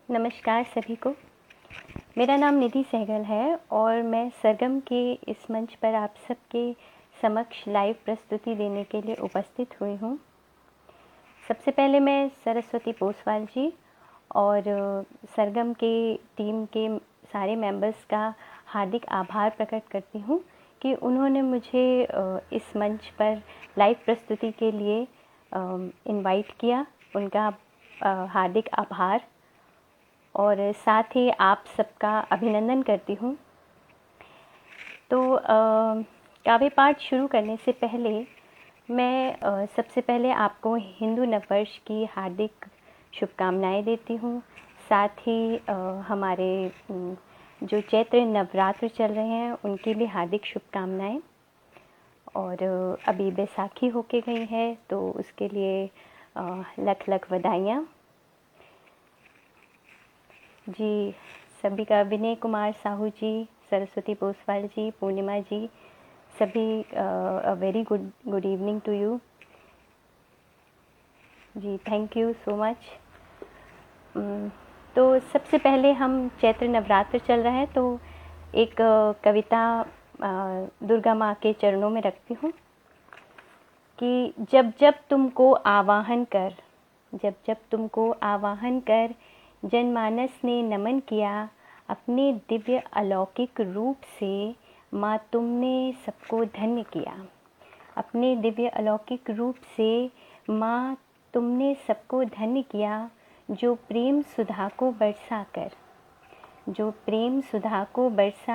नमस्कार सभी को। मेरा नाम निधि सहगल है और मैं सरगम के इस मंच पर आप सबके समक्ष लाइव प्रस्तुति देने के लिए उपस्थित हुई हूँ। सबसे पहले मैं सरस्वती पोसवाल जी और सरगम के टीम के सारे मेंबर्स का हार्दिक आभार प्रकट करती हूँ कि उन्होंने मुझे इस मंच पर लाइव प्रस्तुति के लिए इनवाइट किया। उनका हार्दिक आभार और साथ ही आप सबका अभिनंदन करती हूँ। तो काव्य पाठ शुरू करने से पहले मैं सबसे पहले आपको हिंदू नववर्ष की हार्दिक शुभकामनाएं देती हूँ। साथ ही हमारे जो चैत्र नवरात्र चल रहे हैं उनके लिए हार्दिक शुभकामनाएं। और अभी बैसाखी होके गई है तो उसके लिए लख लख बधाइयाँ जी। सभी का विनय कुमार साहू जी, सरस्वती पोसवाल जी, पूर्णिमा जी, सभी very good evening to you जी। Thank you so much. तो सबसे पहले हम चैत्र नवरात्र चल रहा है तो एक कविता दुर्गा माँ के चरणों में रखती हूँ कि जब जब तुमको आवाहन कर जनमानस ने नमन किया, अपने दिव्य अलौकिक रूप से माँ तुमने सबको धन्य किया। अपने दिव्य अलौकिक रूप से माँ तुमने सबको धन्य किया, जो प्रेम सुधा को बरसा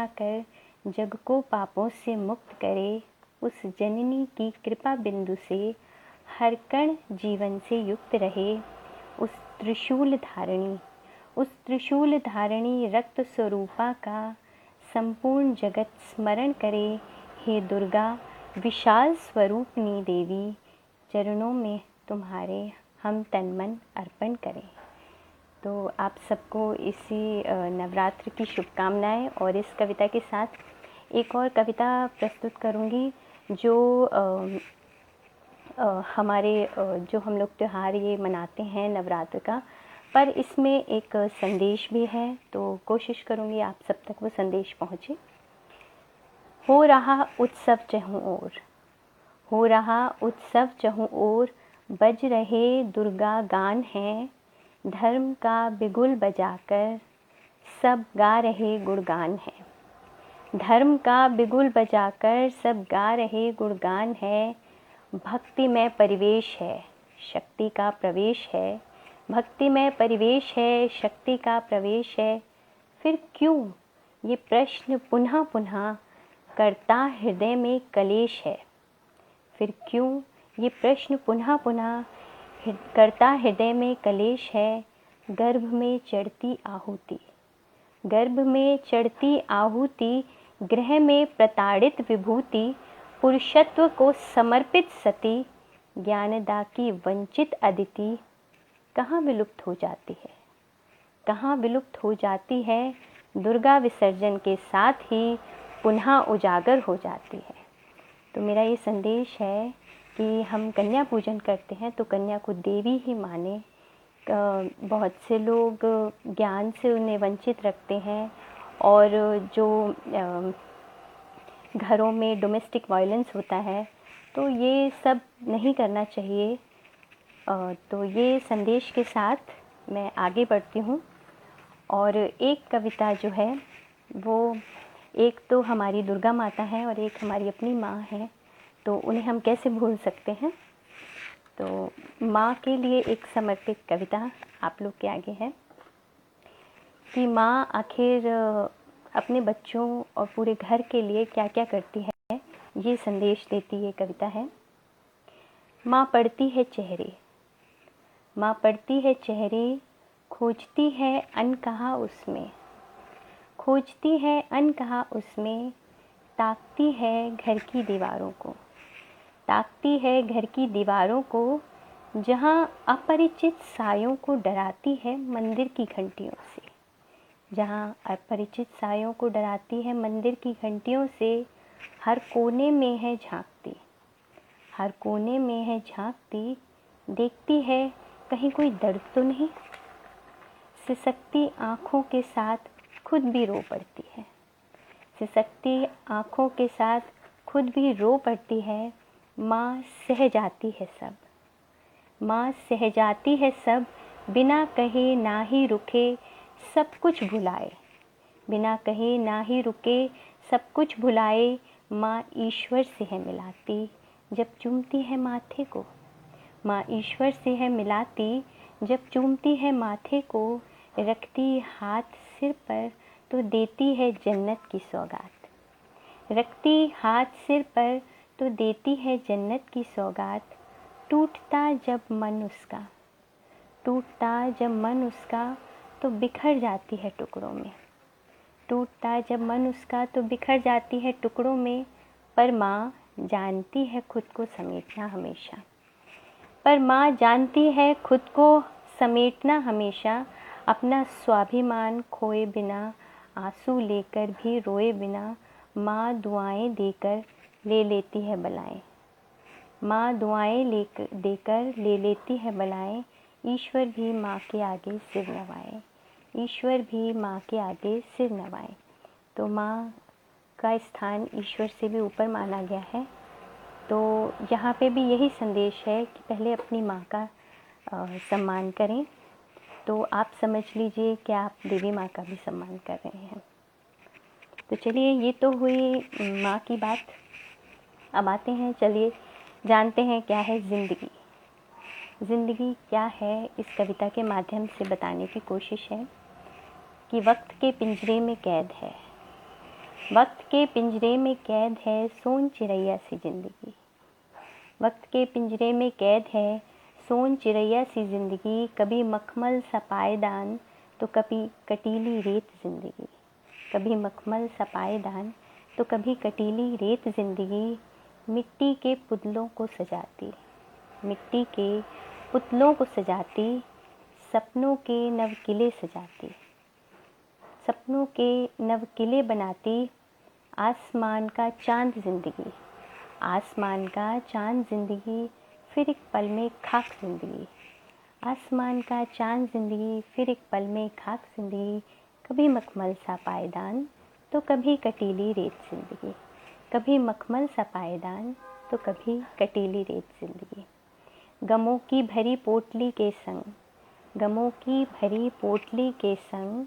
कर जग को पापों से मुक्त करे, उस जननी की कृपा बिंदु से हर कण जीवन से युक्त रहे। उस त्रिशूल धारणी रक्त स्वरूपा का संपूर्ण जगत स्मरण करे। हे दुर्गा विशाल स्वरूपनी देवी, चरणों में तुम्हारे हम तन मन अर्पण करें। तो आप सबको इसी नवरात्र की शुभकामनाएं। और इस कविता के साथ एक और कविता प्रस्तुत करूंगी जो हमारे जो हम लोग त्यौहार ये मनाते हैं नवरात्र का, पर इसमें एक संदेश भी है तो कोशिश करूंगी आप सब तक वो संदेश पहुँचे। हो रहा उत्सव चहुँ ओर, बज रहे दुर्गा गान हैं, धर्म का बिगुल बजाकर सब गा रहे गुणगान हैं। धर्म का बिगुल बजाकर सब गा रहे गुणगान है। भक्तिमय परिवेश है, शक्ति का प्रवेश है। भक्तिमय परिवेश है, शक्ति का प्रवेश है। फिर क्यों ये प्रश्न पुनः पुनः करता हृदय में कलेश है। फिर क्यों ये प्रश्न पुनः पुनः करता हृदय में कलेश है। गर्भ में चढ़ती आहुति, गृह में प्रताड़ित विभूति, पुरुषत्व को समर्पित सती, ज्ञानदा की वंचित अदिति, कहाँ विलुप्त हो जाती है। दुर्गा विसर्जन के साथ ही पुनः उजागर हो जाती है। तो मेरा ये संदेश है कि हम कन्या पूजन करते हैं तो कन्या को देवी ही माने। बहुत से लोग ज्ञान से उन्हें वंचित रखते हैं और जो घरों में डोमेस्टिक वायलेंस होता है तो ये सब नहीं करना चाहिए। तो ये संदेश के साथ मैं आगे बढ़ती हूँ। और एक कविता जो है वो एक तो हमारी दुर्गा माता है और एक हमारी अपनी माँ है, तो उन्हें हम कैसे भूल सकते हैं। तो माँ के लिए एक समर्पित कविता आप लोग के आगे है कि माँ आखिर अपने बच्चों और पूरे घर के लिए क्या क्या करती है, ये संदेश देती ये कविता है। माँ पढ़ती है चेहरे, खोजती है अनकहा उसमें, ताकती है घर की दीवारों को, जहाँ अपरिचित सायों को डराती है मंदिर की घंटियों से, हर कोने में है झांकती, देखती है कहीं कोई दर्द तो नहीं, सिसकती आँखों के साथ खुद भी रो पड़ती है। सिसकती आँखों के साथ खुद भी रो पड़ती है। माँ सह जाती है सब, माँ सह जाती है सब, बिना कहे ना ही रुके सब कुछ भुलाए। बिना कहे ना ही रुके सब कुछ भुलाए। माँ ईश्वर से है मिलाती जब चूमती है माथे को। माँ ईश्वर से है मिलाती जब चूमती है माथे को। रखती हाथ सिर पर तो देती है जन्नत की सौगात। रखती हाथ सिर पर तो देती है जन्नत की सौगात। टूटता जब मन उसका, टूटता जब मन उसका तो बिखर जाती है टुकड़ों में। टूटता जब मन उसका तो बिखर जाती है टुकड़ों में। पर माँ जानती है खुद को समेटना हमेशा। पर माँ जानती है खुद को समेटना हमेशा। अपना स्वाभिमान खोए बिना, आंसू लेकर भी रोए बिना। माँ दुआएं देकर ले लेती है बलाएं। माँ दुआएं देकर ले लेती है बलाएं। ईश्वर भी माँ के आगे सिर नवाए। ईश्वर भी माँ के आगे सिर नवाए। तो माँ का स्थान ईश्वर से भी ऊपर माना गया है। तो यहाँ पे भी यही संदेश है कि पहले अपनी माँ का सम्मान करें। तो आप समझ लीजिए कि आप देवी माँ का भी सम्मान कर रहे हैं। तो चलिए, ये तो हुई माँ की बात। अब आते हैं, चलिए जानते हैं क्या है ज़िंदगी। ज़िंदगी क्या है, इस कविता के माध्यम से बताने की कोशिश है कि वक्त के पिंजरे में कैद है। वक्त के पिंजरे में कैद है सोन चिड़ैया सी ज़िंदगी। वक्त के पिंजरे में कैद है सोन चिड़ैया सी ज़िंदगी। कभी मखमल सा पायदान तो कभी कटीली रेत ज़िंदगी। कभी मखमल सा पायदान तो कभी कटीली रेत ज़िंदगी। मिट्टी के पुतलों को सजाती, मिट्टी के पुतलों को सजाती। सपनों के नव किले सजाती, सपनों के नव किले बनाती। आसमान का चांद ज़िंदगी, आसमान का चांद ज़िंदगी। फिर एक पल में खाक ज़िंदगी। आसमान का चांद ज़िंदगी, फिर एक पल में खाक ज़िंदगी। कभी मखमल सा पायदान तो कभी कटीली रेत ज़िंदगी। कभी मखमल सा पायदान तो कभी कटीली रेत ज़िंदगी। गमों की भरी पोटली के संग, गमों की भरी पोटली के संग।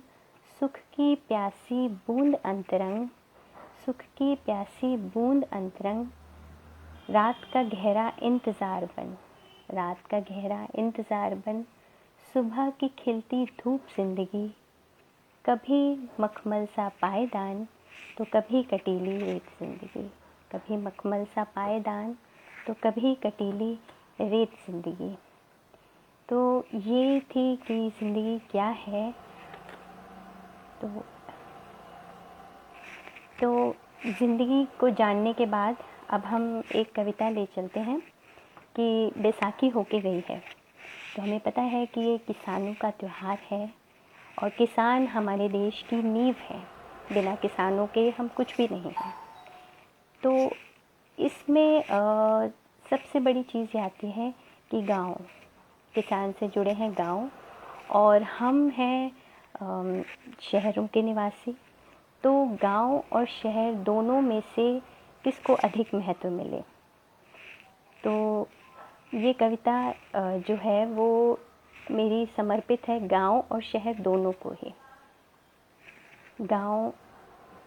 सुख की प्यासी बूंद अंतरंग, सुख की प्यासी बूंद अंतरंग। रात का गहरा इंतज़ार बन, रात का गहरा इंतज़ार बन। सुबह की खिलती धूप ज़िंदगी। कभी मखमल सा पायदान तो कभी कटीली रेत ज़िंदगी। कभी मखमल सा पायदान तो कभी कटीली रेत ज़िंदगी। तो ये थी कि ज़िंदगी क्या है। तो ज़िंदगी को जानने के बाद अब हम एक कविता ले चलते हैं कि बैसाखी होके गई है। तो हमें पता है कि ये किसानों का त्यौहार है और किसान हमारे देश की नींव है। बिना किसानों के हम कुछ भी नहीं हैं। तो इसमें सबसे बड़ी चीज़ ये आती है कि गांव, किसान से जुड़े हैं गांव और हम हैं शहरों के निवासी। तो गांव और शहर दोनों में से किसको अधिक महत्व मिले। तो ये कविता जो है वो मेरी समर्पित है गांव और शहर दोनों को ही। गांव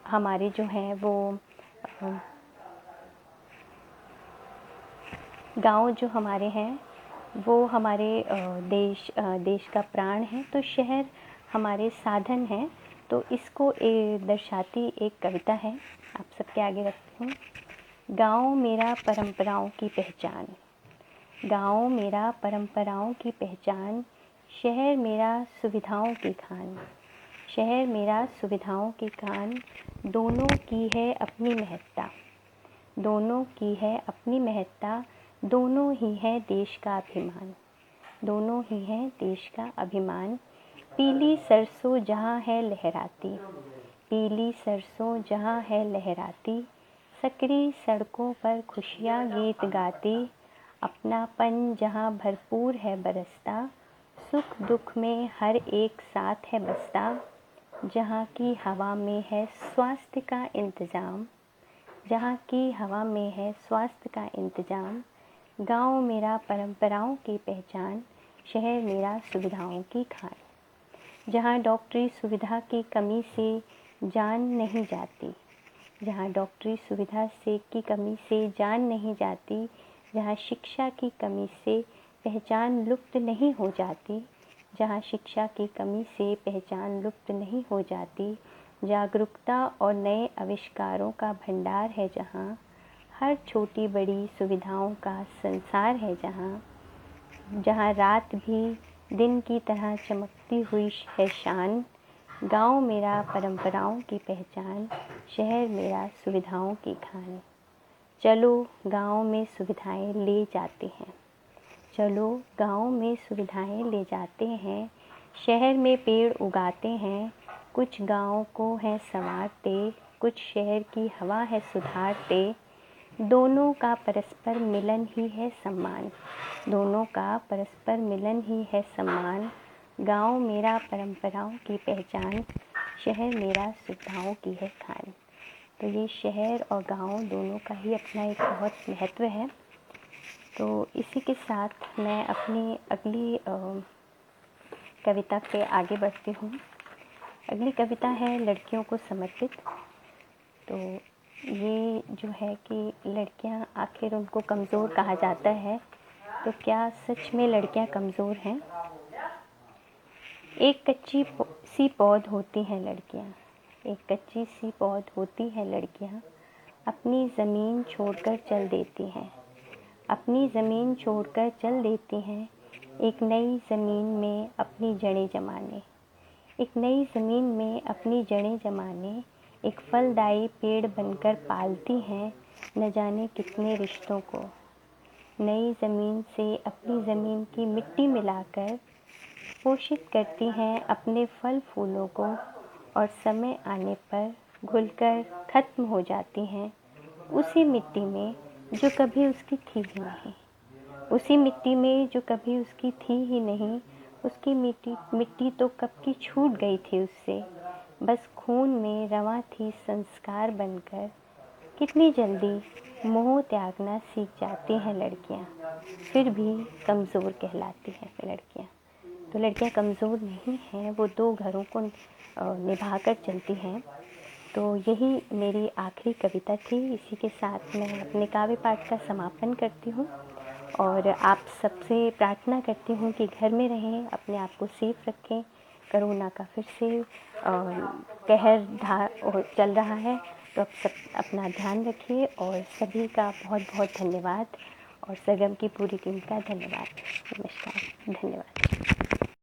हमारे जो हैं वो गांव जो हमारे हैं वो हमारे देश का प्राण है। तो शहर हमारे साधन हैं। तो इसको दर्शाती एक कविता है, आप सबके आगे रखती हूँ। गांव मेरा परंपराओं की पहचान, गांव मेरा परंपराओं की पहचान। शहर मेरा सुविधाओं की खान, शहर मेरा सुविधाओं की खान। दोनों की है अपनी महत्ता, दोनों की है अपनी महत्ता। दोनों ही है देश का अभिमान, दोनों ही है देश का अभिमान। पीली सरसों जहाँ है लहराती, पीली सरसों जहाँ है लहराती। सकरी सड़कों पर खुशियाँ गीत गाती। अपनापन जहाँ भरपूर है बरसता। सुख दुख में हर एक साथ है बसता, जहाँ की हवा में है स्वास्थ्य का इंतज़ाम। जहाँ की हवा में है स्वास्थ्य का इंतज़ाम। गाँव मेरा परंपराओं की पहचान, शहर मेरा सुविधाओं की खान। जहाँ डॉक्टरी सुविधा की कमी से जान नहीं जाती, जहाँ डॉक्टरी सुविधा से की कमी से जान नहीं जाती, जहाँ शिक्षा की कमी से पहचान लुप्त नहीं हो जाती, जहाँ शिक्षा की कमी से पहचान लुप्त नहीं हो जाती, जागरूकता और नए आविष्कारों का भंडार है जहाँ, हर छोटी बड़ी सुविधाओं का संसार है जहाँ, जहाँ रात भी दिन की तरह चमकती हुई है शान। गाँव मेरा परंपराओं की पहचान, शहर मेरा सुविधाओं की खान। चलो गाँव में सुविधाएं ले जाते हैं, चलो गाँव में सुविधाएं ले जाते हैं। शहर में पेड़ उगाते हैं, कुछ गाँव को है संवारते, कुछ शहर की हवा है सुधारते। दोनों का परस्पर मिलन ही है सम्मान, दोनों का परस्पर मिलन ही है सम्मान। गाँव मेरा परंपराओं की पहचान, शहर मेरा सुविधाओं की है खान। तो ये शहर और गाँव दोनों का ही अपना एक बहुत महत्व है। तो इसी के साथ मैं अपनी अगली कविता पे आगे बढ़ती हूँ। अगली कविता है लड़कियों को समर्पित। तो ये जो है कि लड़कियाँ आखिर उनको कमज़ोर कहा जाता है, तो क्या सच में लड़कियाँ कमज़ोर हैं? एक कच्ची सी पौध होती हैं लड़कियाँ, एक कच्ची सी पौध होती हैं लड़कियाँ, अपनी ज़मीन छोड़कर चल देती हैं, अपनी ज़मीन छोड़कर चल देती हैं। एक नई ज़मीन में अपनी जड़ें जमाने, एक नई ज़मीन में अपनी जड़ें जमाने। एक फलदायी पेड़ बनकर पालती हैं न जाने कितने रिश्तों को। नई ज़मीन से अपनी ज़मीन की मिट्टी मिलाकर पोषित करती हैं अपने फल फूलों को, और समय आने पर घुलकर ख़त्म हो जाती हैं उसी मिट्टी में जो कभी उसकी थी ही नहीं, उसी मिट्टी में जो कभी उसकी थी ही नहीं। उसकी मिट्टी तो कब की छूट गई थी उससे, बस खून में रवां थी संस्कार बनकर। कितनी जल्दी मोह त्यागना सीख जाती हैं लड़कियां, फिर भी कमज़ोर कहलाती हैं लड़कियां। तो लड़कियां कमज़ोर नहीं हैं, वो दो घरों को निभा कर चलती हैं। तो यही मेरी आखिरी कविता थी। इसी के साथ मैं अपने काव्य पाठ का समापन करती हूँ और आप सबसे प्रार्थना करती हूँ कि घर में रहें, अपने आप को सेफ रखें। कोरोना का फिर से कहर चल रहा है, तो आप सब अपना ध्यान रखिए और सभी का बहुत बहुत धन्यवाद और सरगम की पूरी टीम का धन्यवाद। नमस्कार, धन्यवाद।